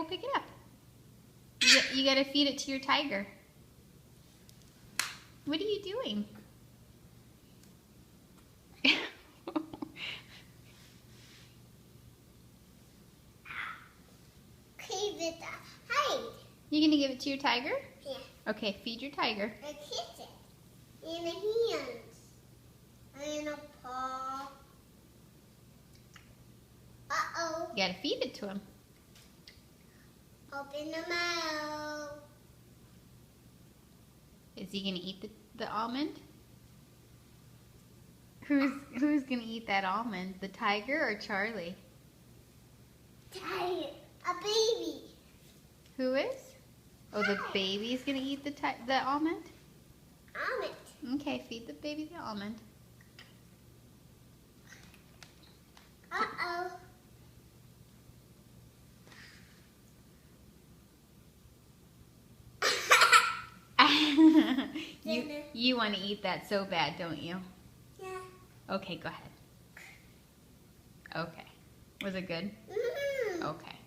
we'll pick it up. You gotta feed it to your tiger. What are you doing? You gonna give it to your tiger? Yeah. Okay, feed your tiger. I kiss it. In the hands. In a paw. Uh-oh. You gotta feed it to him. Open the mouth. Is he gonna eat the almond? Who's gonna eat that almond? The tiger or Charlie? Tiger. A baby. Who is? Oh, the baby's gonna eat the almond? Almond. Okay, feed the baby the almond. Uh-oh. You want to eat that so bad, don't you? Yeah. Okay, go ahead. Okay. Was it good? Mm-hmm. Okay.